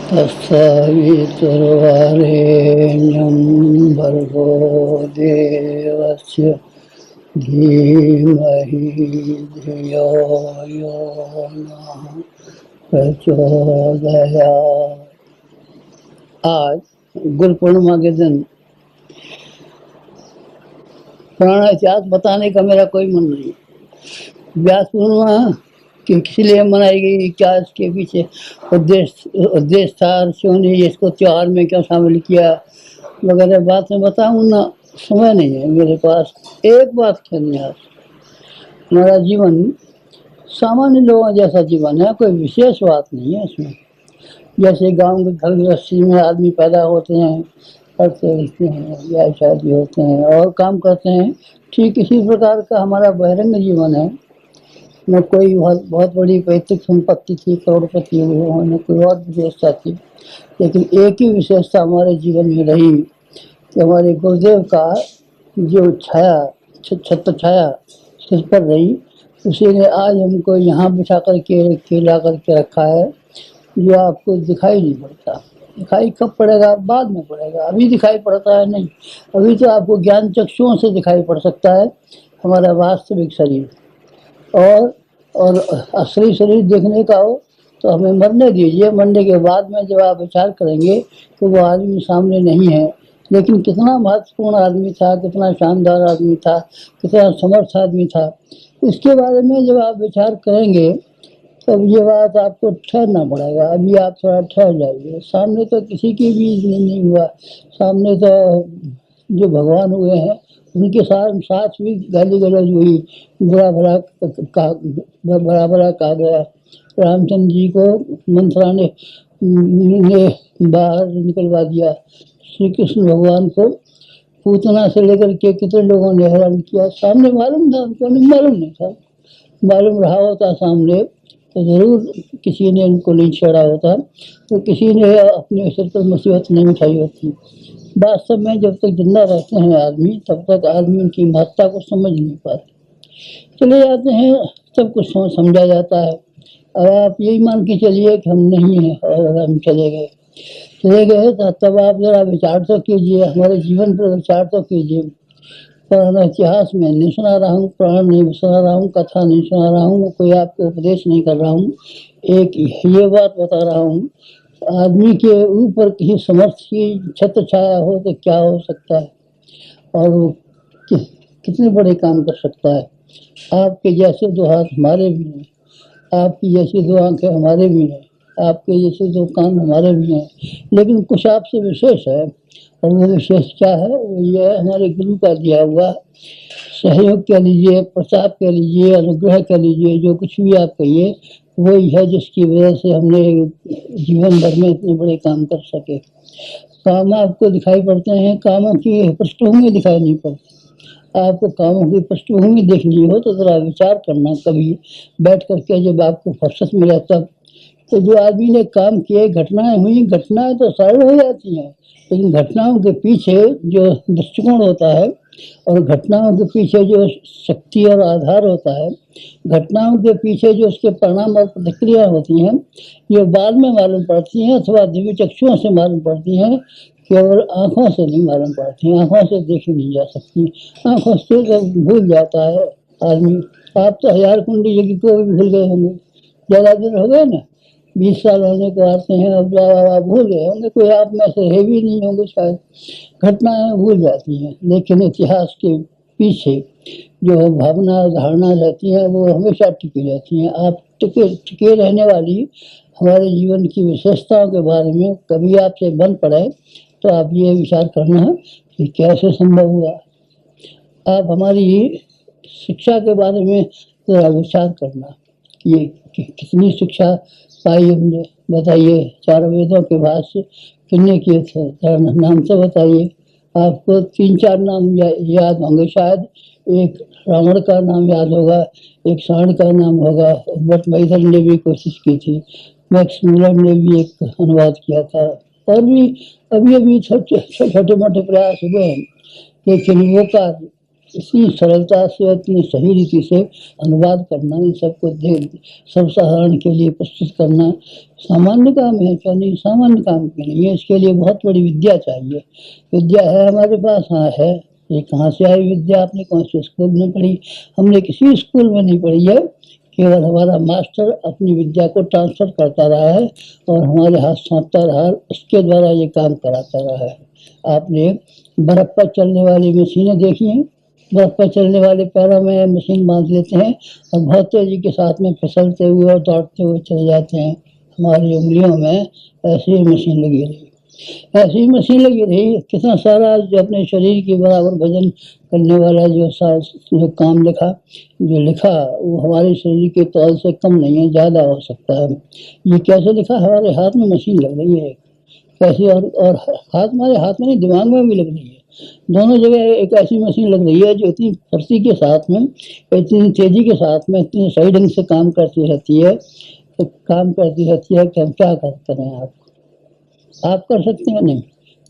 तत्सवितुर्वरेण्यं भर्गो देवस्य धीमहि धियो यो नः प्रचोदयात्। आज गुरु पूर्णिमा के दिन पुराना इतिहास बताने का मेरा कोई मन नहीं। व्यास पूर्णिमा किस लिए मनाई गई, क्या इसके पीछे उद्देश्य था, ऋषियों ने इसको त्योहार में क्यों शामिल किया वगैरह बात मैं बताऊँ ना, समय नहीं है मेरे पास। एक बात कहनी है, हमारा जीवन सामान्य लोगों जैसा जीवन है, कोई विशेष बात नहीं है इसमें। जैसे गांव के घर गृहस्थी में आदमी पैदा होते हैं, पढ़ते लिखते हैं, ब्याह शादी होते हैं और काम करते हैं, ठीक इसी प्रकार का हमारा बहिरंग जीवन है। न कोई बहुत बड़ी पैतृक संपत्ति थी, करोड़पति हुए हों, न कोई और विशेषता थी, लेकिन एक ही विशेषता हमारे जीवन में रही कि हमारे गुरुदेव का जो छाया, छत्र छाया सिर पर रही, उसी ने आज हमको यहाँ बिठा करके ला करके रखा है, जो आपको दिखाई नहीं पड़ता। दिखाई कब पड़ेगा? बाद में पड़ेगा, अभी दिखाई पड़ता है नहीं। अभी तो आपको ज्ञान चक्षुओं से दिखाई पड़ सकता है हमारा वास्तविक शरीर। और असली शरीर देखने का हो तो हमें मरने दीजिए। मरने के बाद में जब आप विचार करेंगे तो वो आदमी सामने नहीं है, लेकिन कितना महत्वपूर्ण आदमी था, कितना शानदार आदमी था, कितना समर्थ आदमी था, इसके बारे में जब आप विचार करेंगे तब ये बात आपको ठहरना पड़ेगा। अभी आप थोड़ा ठहर जाइए। सामने तो किसी की भी नहीं हुआ, सामने तो जो भगवान हुए हैं उनके साथ भी गाली गलौज हुई, बुरा भला कहा गया। रामचंद्र जी को मंथरा ने बाहर निकलवा दिया। श्री कृष्ण भगवान को पूतना से लेकर के कितने लोगों ने हैरान किया। सामने मालूम था उनको? नहीं मालूम नहीं था। मालूम रहा होता सामने तो जरूर किसी ने उनको नहीं छेड़ा होता, तो किसी ने अपने सिर पर मुसीबत नहीं उठाई होती। वास्तव में जब तक जिंदा रहते हैं आदमी, तब तक आदमी उनकी महत्ता को समझ नहीं पाते। चले जाते हैं, सब कुछ समझा जाता है। अब आप यही मान के चलिए कि हम नहीं हैं और हम चले गए तो तब आप जरा विचार तो कीजिए, हमारे जीवन पर विचार तो कीजिए। पुराना इतिहास में नहीं सुना रहा हूँ, पुराण नहीं सुना रहा हूँ, कथा नहीं सुना रहा हूँ, कोई आपको उपदेश नहीं कर रहा हूँ। एक ये बात बता रहा हूँ, आदमी के ऊपर किसी समर्थ की छत्र छाया हो तो क्या हो सकता है, और वो कितने बड़े काम कर सकता है। आपके जैसे दो हाथ हमारे भी हैं, आपकी जैसी दो आंखें हमारे भी हैं, आपके जैसे दो कान हमारे भी हैं, लेकिन कुछ आपसे विशेष है। और वो विशेष क्या है? वो ये है, हमारे गुरु का दिया हुआ सहयोग कह लीजिए, प्रताप कह लीजिए, अनुग्रह कह लीजिए, जो कुछ भी आप कहिए, वही है जिसकी वजह से हमने जीवन भर में इतने बड़े काम कर सके। काम आपको दिखाई पड़ते हैं, कामों की पृष्ठभूमि दिखाई नहीं पड़ती। आपको कामों की पृष्ठभूमि देखनी हो तो जरा विचार करना कभी बैठ करके, जब आपको फुर्सत मिले तब। तो जो आदमी ने काम किए, घटनाएं हुई, घटनाएं तो सरल हो जाती हैं, लेकिन घटनाओं के पीछे जो दृष्टिकोण होता है और घटनाओं के पीछे जो शक्ति और आधार होता है, घटनाओं के पीछे जो उसके परिणाम और प्रतिक्रिया होती हैं, ये बाद में मालूम पड़ती हैं अथवा दिव्य चक्षुओं से मालूम पड़ती हैं, केवल आंखों से नहीं मालूम पड़ती। आंखों से देखी नहीं जा सकती, आंखों से जब भूल जाता है आदमी। आप तो 1000 कुंडी यज्ञ को भी भूल गए होंगे, ज़्यादा दिन हो गए ना, 20 साल होने को आते हैं, अब भूल गए होंगे, कोई आप में से है भी नहीं होंगे शायद। घटनाएं भूल जाती हैं, लेकिन इतिहास के पीछे जो भावना धारणा रहती है वो हमेशा टिकी रहती हैं। आप टिके रहने वाली हमारे जीवन की विशेषताओं के बारे में कभी आपसे बन पड़े तो आप ये विचार करना कि कैसे संभव हुआ। आप हमारी शिक्षा के बारे में जरा विचार करना, ये कितनी शिक्षा पाई हमने, बताइए। 4 वेदों के भाष्य कितने किए थे, नाम से बताइए। आपको 3-4 नाम याद होंगे शायद। एक रावण का नाम याद होगा, एक सांड का नाम होगा, बट मैथर ने भी कोशिश की थी, मैक्स मिलर ने भी एक अनुवाद किया था, और भी अभी छोटे मोटे प्रयास हुए हैं, लेकिन वो कार्य इतनी सरलता से, इतनी सही रीति से अनुवाद करना, इन सबको सर्वसाधारण के लिए प्रस्तुत करना सामान्य काम है क्या? नहीं, सामान्य काम क्यों नहीं है? इसके लिए बहुत बड़ी विद्या चाहिए। विद्या है हमारे पास? हाँ है। ये कहाँ से आई विद्या? आपने कौन से स्कूल में पढ़ी? हमने किसी स्कूल में नहीं पढ़ी है। केवल हमारा मास्टर अपनी विद्या को ट्रांसफर करता रहा है और हमारे हाथ सौंपता रहा, उसके द्वारा ये काम कराता रहा है। आपने बर्फ पर चलने वाली मशीनें देखी हैं? बर्फ पर चलने वाले पैरों में मशीन बांध लेते हैं और बहुत तेजी के साथ में फिसलते हुए और दौड़ते हुए चले जाते हैं। हमारी उंगलियों में ऐसी ही मशीन लगी रही, ऐसी मशीन लगी रही। कितना सारा जो अपने शरीर के बराबर वजन करने वाला जो काम लिखा, जो लिखा वो हमारे शरीर के तौल से कम नहीं है, ज़्यादा हो सकता है। ये कैसे लिखा? हमारे हाथ में मशीन लग रही है कैसे? और हाथ, हमारे हाथ में नहीं, दिमाग में भी लग रही है। दोनों जगह एक ऐसी मशीन लग रही है जो इतनी फुर्ती के साथ में, इतनी तेजी के साथ में, इतनी सही ढंग से काम करती रहती है, तो काम करती रहती है कि हम क्या करें? आप कर सकते हैं? नहीं।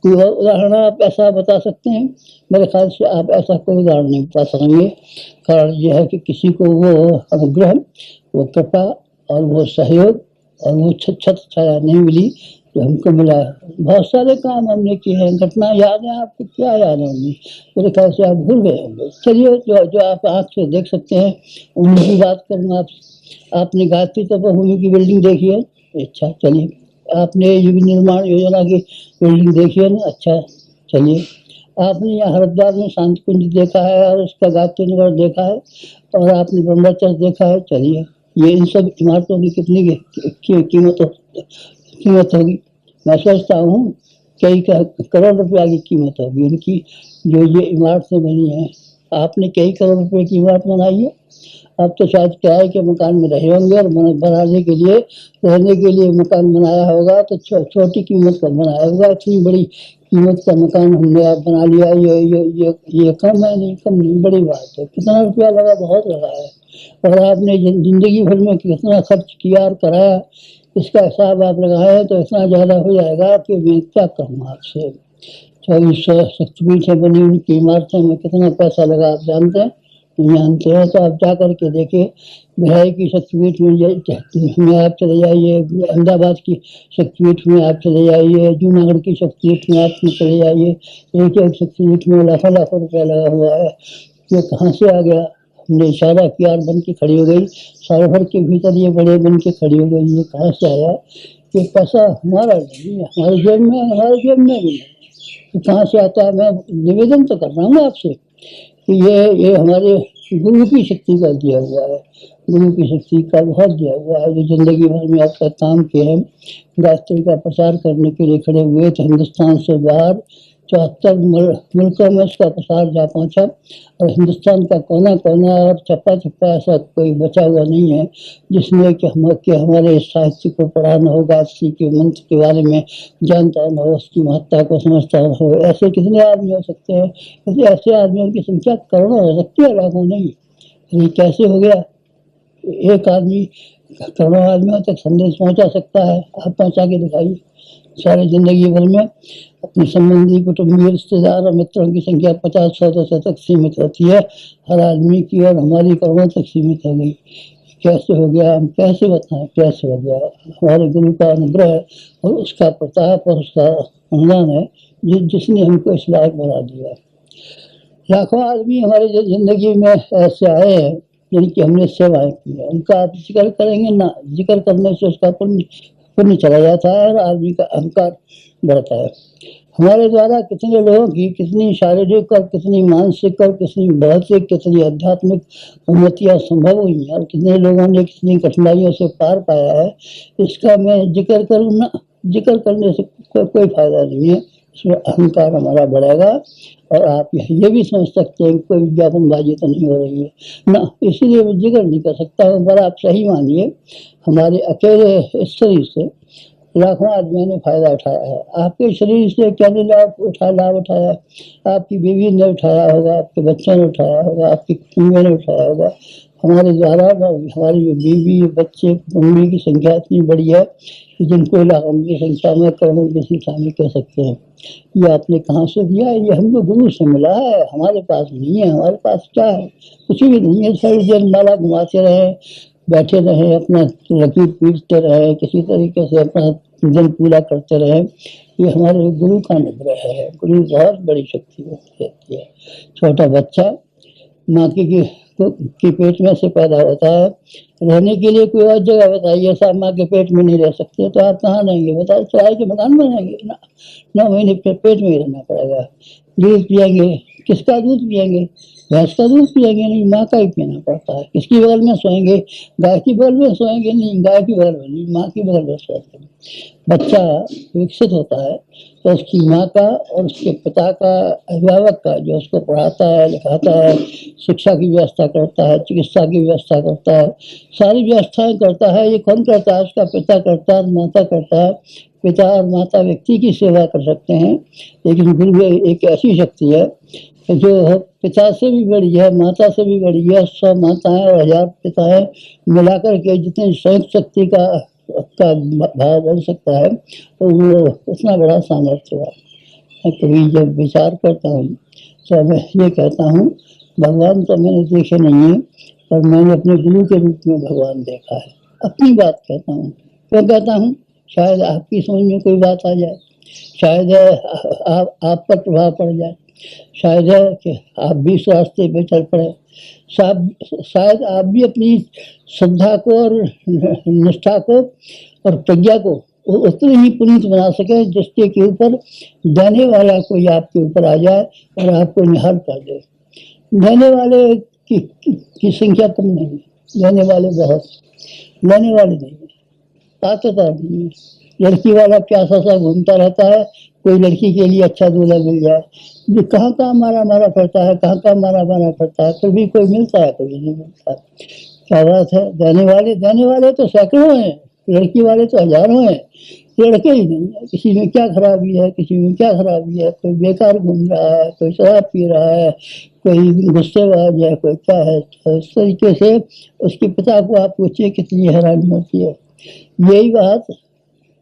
कोई और उदाहरण आप ऐसा बता सकते हैं? मेरे ख्याल से आप ऐसा कोई उदाहरण नहीं बता सकेंगे। कारण यह है कि किसी को वो अनुग्रह, वो कृपा और वो सहयोग और वो छत छाया नहीं मिली जो हमको मिला। बहुत सारे काम हमने किए हैं। घटना याद है आपको? क्या याद होंगी? मेरे ख्याल से आप भूल गए होंगे। चलिए, जो जो आप आँख से देख सकते हैं उनकी बात करूँगा। आपने गायत्री तपोभूमि की बिल्डिंग देखी है? अच्छा, चलिए। आपने युग निर्माण योजना की बिल्डिंग देखी है ना? अच्छा, चलिए। आपने यहाँ हरिद्वार में शांति कुंज देखा है और उसका गायत्री नगर देखा है और आपने ब्रह्मचर्य देखा है? चलिए। ये इन सब इमारतों की कितनी कीमत होगी? मैं सोचता हूँ कई करोड़ रुपया की कीमत होगी इनकी, जो ये इमारतें बनी हैं। आपने कई करोड़ रुपए की इमारत बनाई है। अब तो शायद किराए के मकान में रहे होंगे और बनाने के लिए, रहने के लिए मकान बनाया होगा तो छोटी कीमत का बनाया होगा। इतनी बड़ी कीमत का मकान हमने आप बना लिया, ये कम है? नहीं, कम नहीं, बड़ी बात है। कितना रुपया लगा? बहुत लगा है। और आपने जिंदगी भर में कितना खर्च किया और कराया, इसका हिसाब आप लगाए तो इतना ज़्यादा हो जाएगा कि मैं क्या कहूँ आपसे। 2400 शक्तिपीठ से बनी उनकी इमारतों में कितना पैसा लगा आप जानते हैं? नहीं जानते हैं तो आप जा करके देखिए। भिलाई की शक्तिपीठ में आप चले जाइए, अहमदाबाद की शक्तिपीठ में आप चले जाइए, जूनागढ़ की शक्तिपीठ में आप चले जाइए। एक एक शक्तिपीठ में लाखों लाखों रुपया लगा हुआ है। ये कहाँ से आ गया? हमने इशारा किया और बन के खड़ी हो गई। साल भर के भीतर ये बड़े बन के खड़ी हो गई। ये कहाँ से आया? ये पैसा हमारा नहीं है, हमारे जेब में, हमारे जेब में भी नहीं। तो कहाँ से आता है? मैं निवेदन तो कर रहा हूँ आपसे कि ये हमारे गुरु की शक्ति का दिया हुआ है। गुरु की शक्ति का बहुत दिया हुआ है। जो जिंदगी भर में आपका काम किए हैं, गायत्री का प्रचार करने के लिए खड़े हुए थे हिंदुस्तान से बाहर, 74 मुल्कों में उसका प्रसार जा पहुंचा और हिंदुस्तान का कोना कोना और चप्पा चप्पा ऐसा कोई बचा हुआ नहीं है जिसमें कि हमारे साहित्य को पढ़ा न हो, गायत्री के मंत्र के बारे में जानता न हो, उसकी महत्ता को समझता न हो। ऐसे कितने आदमी हो सकते हैं? ऐसे आदमियों की संख्या करोड़ों हो सकती है, लाखों नहीं। ये कैसे हो गया? एक आदमी करोड़ों आदमियों तक संदेश पहुंचा सकता है। आप पहुंचा के दिखाइए। सारी जिंदगी भर में अपने संबंधी, कुटुंबी, रिश्तेदार और मित्रों की संख्या 50-100 तक सीमित होती है हर आदमी की, और हमारी करोड़ों तक सीमित हो गई। कैसे हो गया? हम कैसे बताएं कैसे हो गया? हमारे गुरु का अनुग्रह और उसका प्रताप और उसका अनुदान है जिसने हमको इस लायक बना दिया। लाखों आदमी हमारे जिंदगी में ऐसे आए हैं जिनकी हमने सेवाएं की है। उनका आप जिक्र करेंगे ना, जिक्र करने से उसका पुण्य चला जाता है और आदमी का अहंकार बढ़ता है। हमारे द्वारा कितने लोगों की कितनी शारीरिक और कितनी मानसिक और कितनी भौतिक, कितनी आध्यात्मिक उन्नतियां संभव हुई हैं और कितने लोगों ने कितनी कठिनाइयों से पार पाया है, इसका मैं जिक्र करूँ ना, जिक्र करने से कोई फायदा नहीं है। इसमें अहंकार हमारा बढ़ेगा और आप ये भी समझ सकते हैं कोई विज्ञापनबाजी तो नहीं हो रही है ना, इसीलिए मैं जिक्र नहीं कर सकता हूँ। पर आप सही मानिए, हमारे अकेले इस शरीर से लाखों आदमियों ने फायदा उठाया है। आपके शरीर से क्या लाभ उठाया? आपकी बीवी ने उठाया होगा, आपके बच्चों ने उठाया होगा, आपकी कुटुंब ने उठाया होगा, हमारे द्वारा हमारी जो बीवी बच्चे कुटुंबी की संख्या इतनी बड़ी है कि जिनको लाखों की संख्या में करोड़ों की संख्या में कह सकते हैं। ये आपने कहाँ से दिया? ये हमको गुरु से मिला है, हमारे पास नहीं है। हमारे पास क्या है? कुछ भी नहीं है। सारी जन माला घुमाते रहे, बैठे रहे, अपना लकीर पीटते रहे, किसी तरीके से अपना दिन पूरा करते रहे। ये हमारे गुरु का अनुग्रह है। गुरु बहुत बड़ी शक्ति होती है। छोटा बच्चा माँ की पेट में से पैदा होता है, रहने के लिए कोई और जगह बताइए। साहब माँ के पेट में नहीं रह सकते तो आप कहाँ रहेंगे? बताओ, किराए के मकान बनाएंगे ना? 9 महीने पेट में ही रहना पड़ेगा। दूध पियेंगे, किसका दूध पियेंगे? भैंस का दूध पियेंगे? नहीं, माँ का ही पीना पड़ता है। किसकी बगल में सोएंगे? गाय की बगल में सोएंगे? नहीं, गाय की बगल में नहीं, माँ की बगल में सोएंगे। बच्चा विकसित होता है तो उसकी माँ का और उसके पिता का, अभिभावक का, जो उसको पढ़ाता है, लिखाता है, शिक्षा की व्यवस्था करता है, चिकित्सा की व्यवस्था करता है, सारी व्यवस्थाएं करता है। ये कौन करता है? उसका पिता करता है, माता करता है। पिता और माता व्यक्ति की सेवा कर सकते हैं, लेकिन गुरु एक ऐसी शक्ति है जो पिता से भी बड़ी है, माता से भी बड़ी है। 100 माताएं और 1000 पिताएं मिलाकर के जितनी संयुक्त शक्ति का भाव बन सकता है, तो वो उतना बड़ा सामर्थ्य हुआ। मैं कभी जब विचार करता हूँ तो मैं ये कहता हूँ, भगवान तो मैंने देखे नहीं है, पर मैंने अपने गुरु के रूप में भगवान देखा है। अपनी बात कहता हूँ। क्यों कहता हूँ? शायद आपकी समझ में कोई बात आ जाए, शायद आप पर प्रभाव पड़ जाए, शायद है कि आप भी इस रास्ते पे चल पड़े, शायद आप भी अपनी श्रद्धा को और निष्ठा को और प्रज्ञा को उतनी ही पुनीत बना सके जिसके के ऊपर देने वाला कोई आपके ऊपर आ जाए और आपको निहाल कर दे। देने वाले की संख्या कम नहीं है, देने वाले बहुत, लेने वाले नहीं है, पात्रता नहीं है। लड़की वाला प्यासा सा घूमता रहता है, कोई लड़की के लिए अच्छा दूल्हा मिल जाए, जो कहाँ कहाँ मारा फिरता है, कहाँ कहाँ मारा फिरता है, फिर भी कोई मिलता है, कोई नहीं मिलता। क्या बात है? देने वाले तो सैकड़ों हैं, लड़की वाले तो हजारों हैं, लड़के ही नहीं है। किसी में क्या खराबी है, किसी में क्या खराबी है? कोई बेकार घूम रहा है, कोई शराब पी रहा है, कोई गुस्सेबाज है, कोई क्या है। तो इस तरीके से उसके पिता को आप पूछिए कितनी हैरानी होती है। यही बात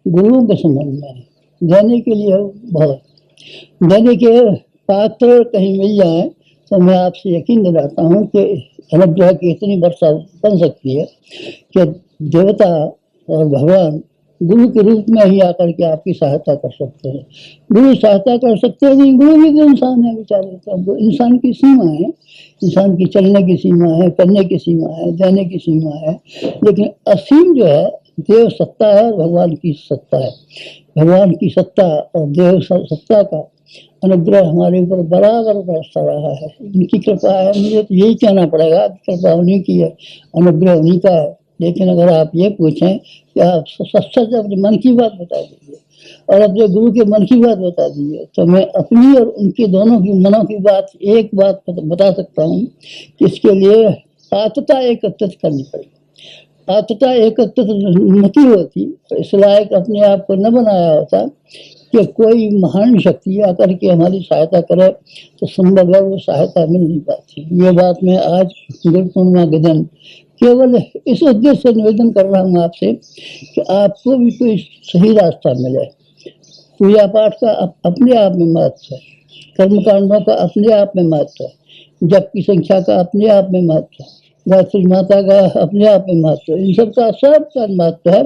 गुरुओं के संबंध में है। देने के लिए बहुत, देने के पात्र कहीं मिल जाए तो मैं आपसे यकीन दिलाता हूँ कि अनुग्रह की इतनी वर्षा बन सकती है कि देवता और भगवान गुरु के रूप में ही आकर के आपकी सहायता कर सकते हैं। गुरु सहायता कर सकते हैं, लेकिन गुरु भी तो इंसान है बेचारे। तो इंसान की सीमा है, इंसान की चलने की सीमा है, करने की सीमा है, देने की सीमा है, लेकिन असीम जो है देव सत्ता है और भगवान की सत्ता है। भगवान की सत्ता और देव सत्ता का अनुग्रह हमारे ऊपर बराबर बरसता रहा है। इनकी कृपा है, मुझे तो यही कहना पड़ेगा, कृपा उन्हीं की है, अनुग्रह उन्हीं का है। लेकिन अगर आप ये पूछें कि आप सच अपने मन की बात बता दीजिए और अपने गुरु के मन की बात बता दीजिए, तो मैं अपनी और उनके दोनों की मनों की बात एक बात बता सकता हूँ कि इसके लिए पात्रता एकत्रित करनी पड़ेगी। पात्रता एकत्रित नहीं होती तो इस लायक अपने आप को न बनाया होता कि कोई महान शक्ति आकर के हमारी सहायता करे, तो संभव है वो सहायता मिल नहीं पाती। ये बात मैं आज गुरु पूर्णिमा के दिन केवल इस उद्देश्य से निवेदन कर रहा हूँ आपसे कि आपको भी कोई सही रास्ता मिले। पूजा पाठ का अपने आप में महत्व है, कर्मकांडों का अपने आप में महत्व है, जप की संख्या का अपने आप में महत्व है, गायत्री माता का अपने आप में महत्व है, इन सब का महत्व है।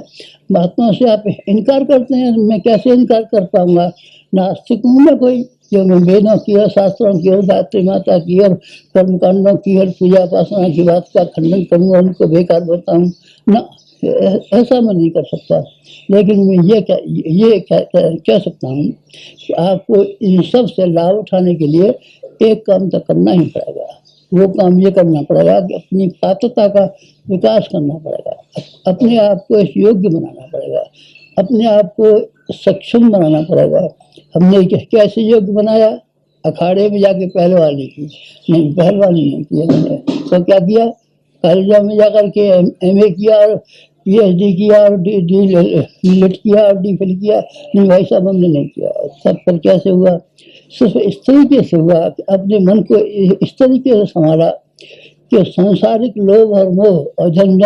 महात्मा से आप इनकार करते हैं, मैं कैसे इनकार कर पाऊंगा? नास्तिक हूँ मैं कोई जो मैं वेदों की और शास्त्रों की और गायत्री माता की और कर्मकांडों की और पूजा उपासना की बात का खंडन करूँगा, उनको बेकार बताऊँ ना? ऐसा मैं नहीं कर सकता। लेकिन मैं ये कह सकता हूँ कि आपको इन सब से लाभ उठाने के लिए एक काम तो करना ही पड़ेगा। वो काम ये करना पड़ेगा कि अपनी पात्रता का विकास करना पड़ेगा, अपने आप को इस योग्य बनाना पड़ेगा, अपने आप को सक्षम बनाना पड़ेगा। हमने कैसे योग्य बनाया? अखाड़े में जाके पहलवानी की नहीं, पहलवानी नहीं किया मैंने। तो क्या किया? कॉलेजों में जाकर के MA किया और PhD किया और डी.लिट किया और D.Phil किया? नहीं भाई साहब, हमने नहीं किया। सब पर कैसे हुआ? सिर्फ इस तरीके से हुआ कि अपने मन को इस तरीके से संभाला कि सांसारिक लोभ और मोह और जन्म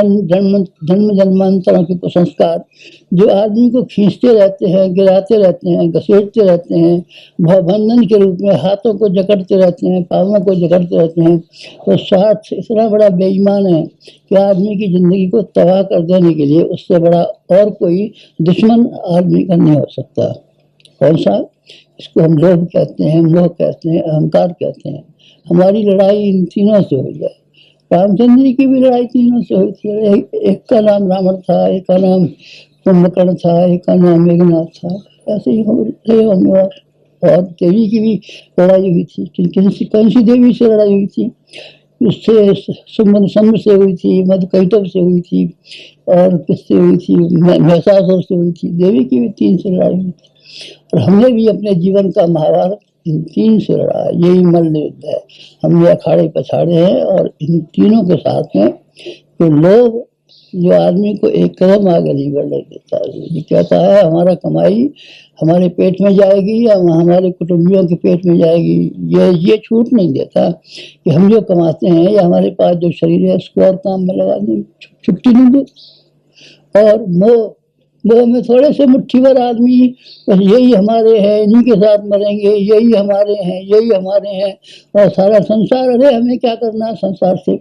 जन्मांतरों के कुसंस्कार जो आदमी को खींचते रहते हैं, गिराते रहते हैं, घसीटते रहते हैं, भवबंधन के रूप में हाथों को जकड़ते रहते हैं, पाँवों को जकड़ते रहते हैं, तो स्वार्थ इतना बड़ा बेईमान है कि आदमी की जिंदगी को तबाह कर देने के लिए उससे बड़ा और कोई दुश्मन आदमी का नहीं हो सकता। कौन सा? इसको हम लोभ कहते हैं, मोह कहते हैं, अहंकार कहते हैं। हमारी लड़ाई इन तीनों से हुई है। रामचंद्र जी की भी लड़ाई तीनों से हुई थी। एक का नाम रावण था, एक का नाम कुंभकर्ण था, एक का नाम मेघनाथ था। ऐसे ही और देवी की भी लड़ाई हुई थी। कौन सी देवी से लड़ाई हुई थी? उससे सम से हुई थी, मधुकैटभ से हुई थी, और किससे हुई थी? महिषासुर से हुई थी। देवी की भी 3 से लड़ाई हुई थी। और हमने भी अपने जीवन का महाभारत इन 3 से लड़ा है। यही मल्ल युद्ध है। हमने अखाड़े पछाड़े हैं, और इन तीनों के साथ में तो लोग जो आदमी को एक कदम आगे नहीं बढ़ने देता है। ये कहता है हमारा कमाई हमारे पेट में जाएगी या हमारे कुटुंबियों के पेट में जाएगी। ये छूट नहीं देता कि हम जो कमाते हैं या हमारे पास जो शरीर है उसको और काम में लगाने छुट्टी नहीं देता। और मोह में थोड़े से मुट्ठी भर आदमी बस यही हमारे हैं, इन्हीं के साथ मरेंगे, यही हमारे हैं, यही हमारे हैं, और सारा संसार, अरे हमें क्या करना है संसार से।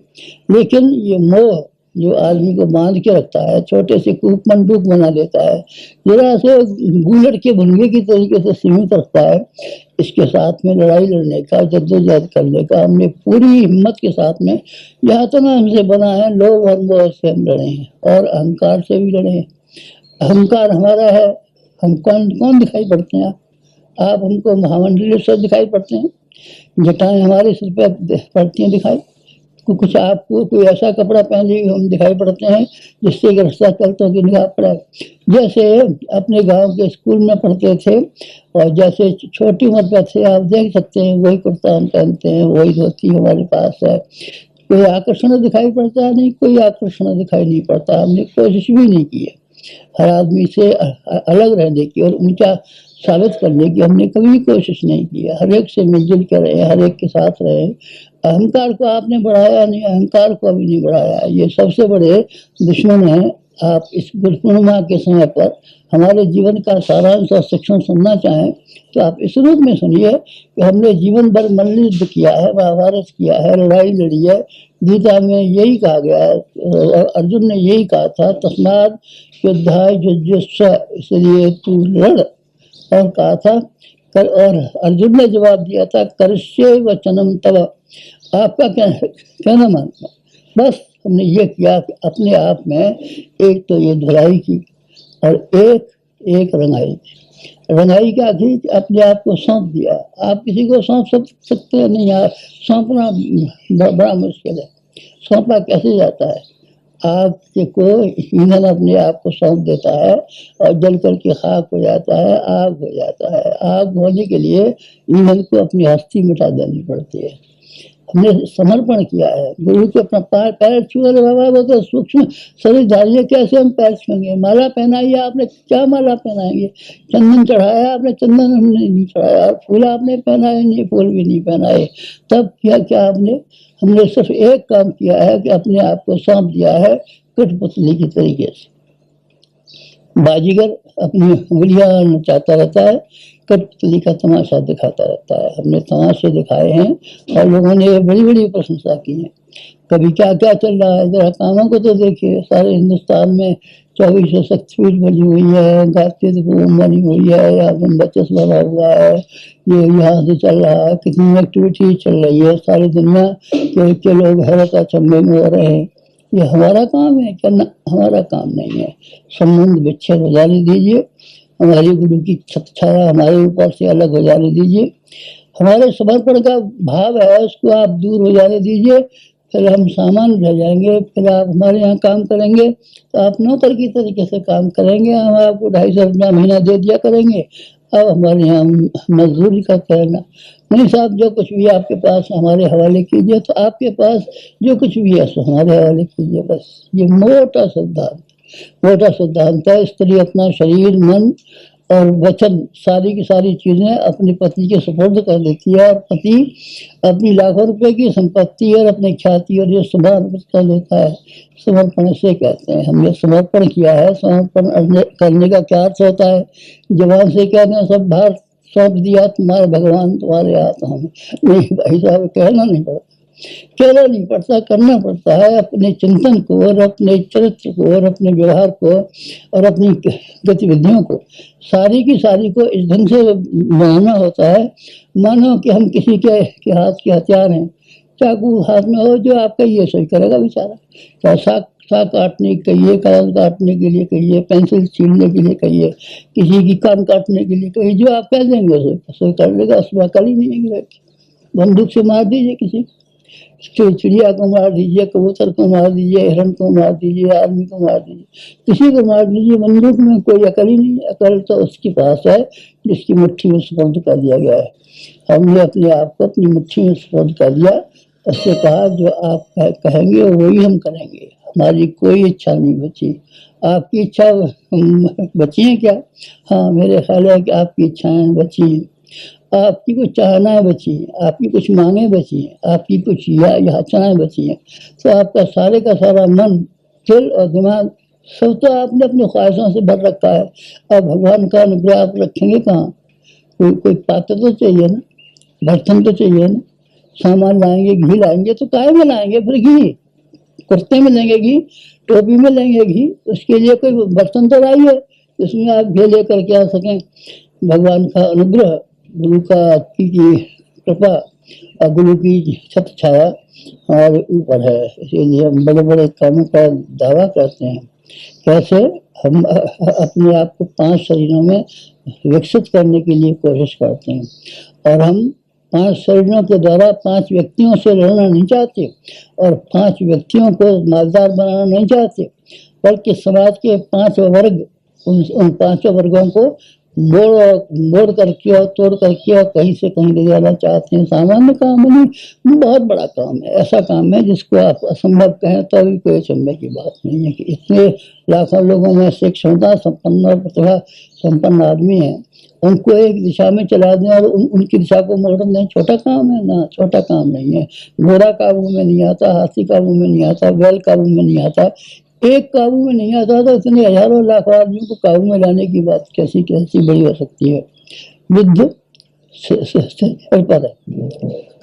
लेकिन ये मोह जो आदमी को बांध के रखता है, छोटे से कूप मंडूक बना देता है, जरा से गूलड़ के भुनगे की तरीके से सीमित रखता है, इसके साथ में लड़ाई लड़ने का, जद्दोजहद करने का हमने पूरी हिम्मत के साथ में, यहाँ तो ना हमसे बना है, लोभ और मोह से हम लड़े हैं, और अहंकार से भी लड़े हैं। अहंकार हमारा है। हम कौन दिखाई पड़ते हैं? आप हमको महामंडलीय से दिखाई पड़ते हैं, जटाएं हमारे सिर पे पड़ती हैं दिखाई, कुछ आपको कोई ऐसा कपड़ा पहने हम दिखाई पड़ते हैं जिससे एक रास्ता चलते कि निगाह पड़ा। जैसे अपने गांव के स्कूल में पढ़ते थे, और जैसे छोटी उम्र पर थे, आप देख सकते हैं वही कुर्ता हम पहनते हैं, वही धोती हमारे पास है। कोई आकर्षण दिखाई पड़ता है? नहीं, कोई आकर्षण दिखाई नहीं पड़ता। हमने कोशिश भी नहीं की है हर आदमी से अलग रहने की और ऊंचा साबित करने की हमने कभी कोशिश नहीं की है। हर एक से मिलजुल कर रहे, हर एक के साथ रहे। अहंकार को आपने बढ़ाया नहीं, अहंकार को अभी नहीं बढ़ाया। ये सबसे बड़े दुश्मन है। आप इस गुरु पूर्णिमा के समय पर हमारे जीवन का सारांश और शिक्षण सुनना चाहें तो आप इस रूप में सुनिए कि हमने जीवन भर मल्ल युद्ध किया है, महाभारत किया है, लड़ाई लड़ी है। गीता में यही कहा गया है, अर्जुन ने यही कहा था, तस्मात् युद्धाय जुज्युत्सव, इसलिए तू लड़। और कहा था और अर्जुन ने जवाब दिया था, करिष्ये वचनं तव। आपका कहना मानना। बस हमने ये किया कि अपने आप में एक तो ये धुलाई की और एक रंगाई की। रंगाई क्या थी? अपने आप को सौंप दिया। आप किसी को सौंप सकते नहीं, आप सौंपना बड़ा मुश्किल है। सौंपा कैसे जाता है? आग को ईंधन अपने आप को सौंप देता है और जल करके खाक हो जाता है, आग हो जाता है। आग होने के लिए ईंधन को अपनी हस्ती मिटा देनी पड़ती है। हमने समर्पण किया है, गुरु को अपना पैर छुए। बाबा वो तो सूक्ष्म शरीर धारिये, कैसे हम पैर छुएंगे? माला पहनाई आपने, क्या माला पहनाएंगे? चंदन चढ़ाया आपने, चंदन हमने नहीं चढ़ाया। फूल आपने पहनाए नहीं, फूल भी नहीं पहनाए। तब क्या आपने? हमने सिर्फ एक काम किया है कि अपने आप को सौंप दिया है कठपुतली की तरीके से। बाजीगर अपनी उंगलियां नचाता रहता है, कठपुतली का तमाशा दिखाता रहता है। हमने तमाशे दिखाए हैं और लोगों ने बड़ी बड़ी प्रशंसा की है। कभी क्या क्या चल रहा है, जरा कामों को तो देखिए। सारे हिंदुस्तान में 2400 शक्तिपीठ बनी हुई है, गायत्री कुंभ बनी हुई है, यहाँ बचस बना हुआ है, ये यहाँ से चल रहा है। कितनी एक्टिविटी चल रही है, सारी दुनिया के लोग हैरत अचंभे में हो रहे हैं। ये हमारा काम है क्या? हमारा काम नहीं है। संबंध विच्छेद हो जाने दीजिए, हमारी गुरु की छत्र छाया हमारे ऊपर से अलग हो जाने दीजिए। हमारे समर्पण का भाव है उसको आप दूर हो जाने दीजिए, फिर हम सामान रह जाएंगे। फिर आप हमारे यहाँ काम करेंगे तो आप नौकर की तरीके से काम करेंगे। हम आपको 250 रुपया महीना दे दिया करेंगे, अब हमारे यहाँ मजदूरी का करना नहीं। साहब जो कुछ भी आपके पास हमारे हवाले कीजिए, तो आपके पास जो कुछ भी है सो हमारे हवाले कीजिए। बस ये मोटा सिद्धांत है। स्त्री अपना शरीर, मन और वचन, सारी की सारी चीजें अपने पति के सुपुर्द कर देती है, और पति अपनी लाखों रुपए की संपत्ति और अपनी ख्याति और ये समर्पित कर देता है। समर्पण से कहते हैं, हमने समर्पण किया है। समर्पण करने का क्या अर्थ होता है? जवान से कहते हैं सब भार सौंप दिया तुम्हारे भगवान तुम्हारे हाथ में। नहीं भाई साहब, कहना नहीं पड़ता, कहना नहीं पड़ता, करना पड़ता है। अपने चिंतन को और अपने चरित्र को और अपने व्यवहार को और अपनी गतिविधियों को, सारी की सारी को इस ढंग से बनाना होता है मानो कि हम किसी के हाथ के हथियार हैं। चाकू हाथ में हो, जो आपका ये सही करेगा बेचारा। क्या साग काटने के लिए, कागज काटने के लिए कहिए, पेंसिल छीलने के लिए कहिए, किसी की कान काटने के लिए कहिए, जो आप कह देंगे उसे कर लेगा, उसमें अकल ही नहीं है। बंदूक से मार दीजिए किसी, चिड़िया को मार दीजिए, कबूतर को मार दीजिए, हिरण को मार दीजिए, आदमी को मार दीजिए, किसी को मार दीजिए, बंदूक में कोई अकल ही नहीं। अकल तो उसके पास है जिसकी मुट्ठी में सुपुर्द कर दिया गया है। हमने अपने आप को अपनी मुट्ठी में सुपुर्द कर दिया। उससे कहा जो आप कहेंगे वही हम करेंगे, हमारी कोई इच्छा नहीं बची। आपकी इच्छा बची है क्या? हाँ, मेरे ख्याल है कि आपकी इच्छाएं बची हैं, आपकी कुछ चाहना बची है, आपकी कुछ मांगे बची हैं, आपकी कुछ याचनाएं बची हैं। तो आपका सारे का सारा मन, दिल और दिमाग सब तो आपने अपनी ख्वाहिशों से भर रखा है। अब भगवान का अनुग्रह आप रखेंगे कहाँ? कोई पात्र तो चाहिए ना, बर्तन तो चाहिए ना। सामान लाएंगे, घी लाएंगे तो काय में लाएंगे फिर घी? कुर्ते में लेंगे घी, टोपी में लेंगे घी, उसके लिए कोई बर्तन तो लाइए जिसमें आप घी लेकर के आ सकें। भगवान का अनुग्रह, गुरु की कृपा और गुरु की छत्र छाया हमारे ऊपर है, इसीलिए हम बड़े बड़े कामों का दावा करते हैं। कैसे? हम अपने आप को 5 शरीरों में विकसित करने के लिए कोशिश करते हैं, और हम 5 शरीरों के द्वारा 5 व्यक्तियों से लड़ना नहीं चाहते, और 5 व्यक्तियों को मालदार बनाना नहीं चाहते, बल्कि समाज के 5 वर्ग, उन 5 वर्गों को मोड़ करके और तोड़ करके और कहीं से कहीं ले जाना चाहते हैं। सामान्य काम नहीं, बहुत बड़ा काम है। ऐसा काम है जिसको आप असंभव कहें तो भी कोई अचंभे की बात नहीं है कि इतने लाखों लोगों में से क्षमता संपन्न और प्रतिभा संपन्न आदमी है, उनको एक दिशा में चला दें और उनकी दिशा को मोड़ना नहीं छोटा काम है ना, छोटा काम नहीं है। घोड़ा काबू में नहीं आता, हाथी काबू में नहीं आता, बैल काबू में नहीं आता, एक काबू में नहीं आता तो इतने हजारों लाखों आदमियों को काबू में लाने की बात कैसी कैसी बड़ी हो सकती है। युद्ध पर है,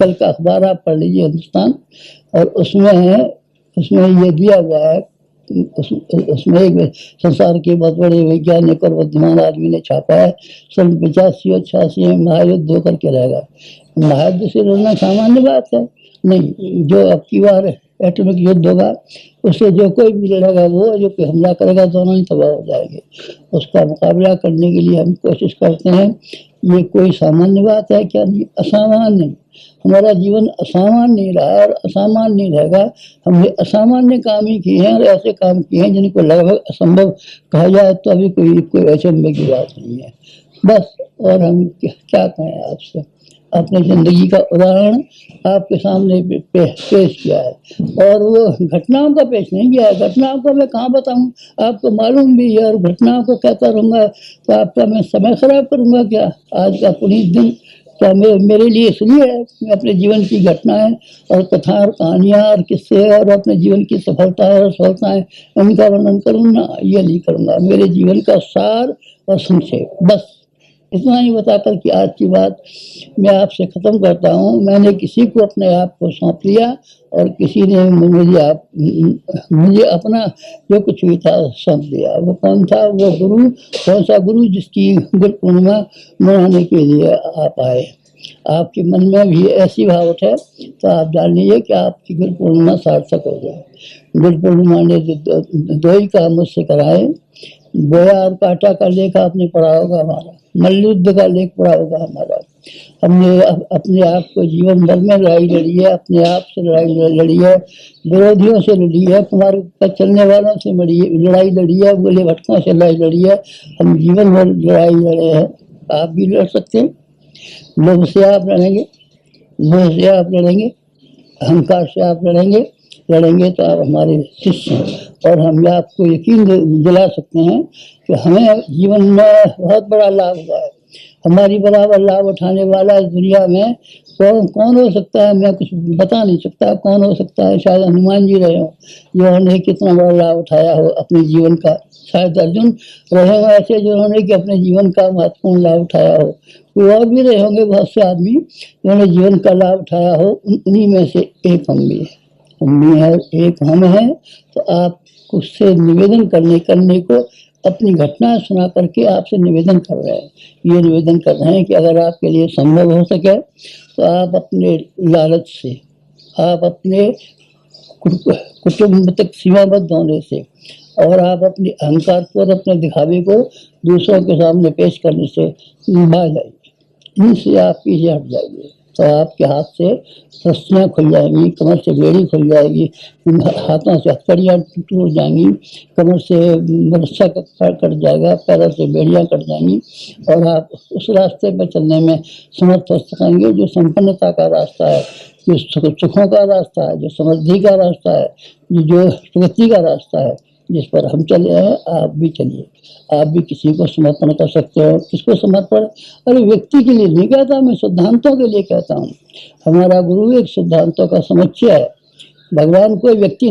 कल का अखबार आप पढ़ लीजिए हिंदुस्तान, और उसमें ये दिया हुआ है, उसमें एक संसार के बहुत बड़े वैज्ञानिक और बुद्धिमान आदमी ने छापा है, सन 85 और 86 में महायुद्ध होकर के रहेगा। महायुद्ध से लड़ना सामान्य बात है नहीं। जो अब की बार एटॉमिक युद्ध होगा, उससे जो कोई भी लड़ेगा, वो जो कोई हमला करेगा, दोनों ही तबाह हो जाएंगे। उसका मुकाबला करने के लिए हम कोशिश करते हैं। ये कोई सामान्य बात है क्या? नहीं, असामान्य नहीं। हमारा जीवन असामान्य नहीं रहा और असामान्य नहीं रहेगा। हमने असामान्य काम ही किए हैं और ऐसे काम किए हैं जिनको लगभग असंभव कहा जाए तो अभी कोई अचंभे की बात नहीं है। बस, और हम क्या कहें आपसे? अपनी जिंदगी का उदाहरण आपके सामने पेश किया है, और वो घटनाओं का पेश नहीं किया है। घटनाओं को मैं कहाँ बताऊँ, आपको मालूम भी है, और घटनाओं को कहता रहूँगा तो आपका मैं समय खराब करूँगा क्या? आज का पुनीत दिन क्या मेरे लिए इसलिए है मैं अपने जीवन की घटनाएं और कथा और कहानियाँ और किस्से और अपने जीवन की सफलताएं और असफलताएं उनका वर्णन करूँ ना, ये नहीं करूँगा। मेरे जीवन का सार और संक्षेप, बस इतना ही बताकर कि आज की बात मैं आपसे ख़त्म करता हूँ। मैंने किसी को अपने आप को सौंप लिया और किसी ने मुझे अपना जो कुछ भी था सौंप दिया। वो कौन था? वो गुरु, कौन सा गुरु? जिसकी गुरु पूर्णिमा मनाने के लिए आप आए। आपके मन में भी ऐसी भाव उठे तो आप जान लीजिए कि आपकी गुरु पूर्णिमा सार्थक हो जाए। गुरु पूर्णिमा ने दो ही काम मुझसे कराए। बोया और काटा का लेख आपने पढ़ा होगा, हमारा मल्लयुद्ध का लेख पढ़ा होगा हमारा। हमने अपने आप को जीवन भर में लड़ाई लड़ी है, अपने आप से लड़ाई लड़ी है, विरोधियों से लड़ी है, कुमार्ग पर चलने वालों से लड़ाई लड़ी है, गोले भटकों से लड़ाई लड़ी है। हम जीवन भर लड़ाई लड़े हैं। आप भी लड़ सकते हैं। लोभ से आप लड़ेंगे, मोह से आप लड़ेंगे, अहंकार से आप लड़ेंगे तो आप हमारे शिष्य हैं। और हम आपको यकीन दिला सकते हैं कि हमें जीवन में बहुत बड़ा लाभ हुआ है। हमारी बराबर लाभ उठाने वाला इस दुनिया में कौन कौन हो सकता है, मैं कुछ बता नहीं सकता कौन हो सकता है। शायद हनुमान जी रहे हो जिन्होंने कितना बड़ा लाभ उठाया हो अपने जीवन का, शायद अर्जुन रहे हो ऐसे जिन्होंने कि अपने जीवन का महत्वपूर्ण लाभ उठाया हो, कोई और भी रहे होंगे बहुत से आदमी जिन्होंने जीवन का लाभ उठाया हो। उन्हीं में से एक हम भी है, हम भी है, एक हम हैं। तो आप उससे निवेदन करने को अपनी घटना सुना करके आपसे निवेदन कर रहे हैं। ये निवेदन कर रहे हैं कि अगर आपके लिए संभव हो सके तो आप अपने लालच से, आप अपने कुटुंब तक सीमाबद्ध होने से और आप अपने अहंकार को, अपने दिखावे को दूसरों के सामने पेश करने से बाज जाइए, इनसे आप पीछे हट जाइए। तो आपके हाथ से रस्सियाँ खुल जाएंगी, कमर से बेड़ी खुल जाएगी, हाथों से हथकड़ियाँ टूट जाएंगी, कमर से रस्सा कट जाएगा, पैरों से बेड़ियाँ कट जाएंगी और आप उस रास्ते पर चलने में समर्थ हो सकेंगे जो संपन्नता का रास्ता है, जो सुखों का रास्ता है, जो समृद्धि का रास्ता है, जो प्रगति का रास्ता है, जिस पर हम चले हैं आप भी चलिए। आप भी किसी को समर्पण कर सकते हो। किसको समर्पण? अरे व्यक्ति के लिए नहीं कहता, मैं सिद्धांतों के लिए कहता हूँ। हमारा गुरु एक सिद्धांतों का समुच्चय है। भगवान कोई व्यक्ति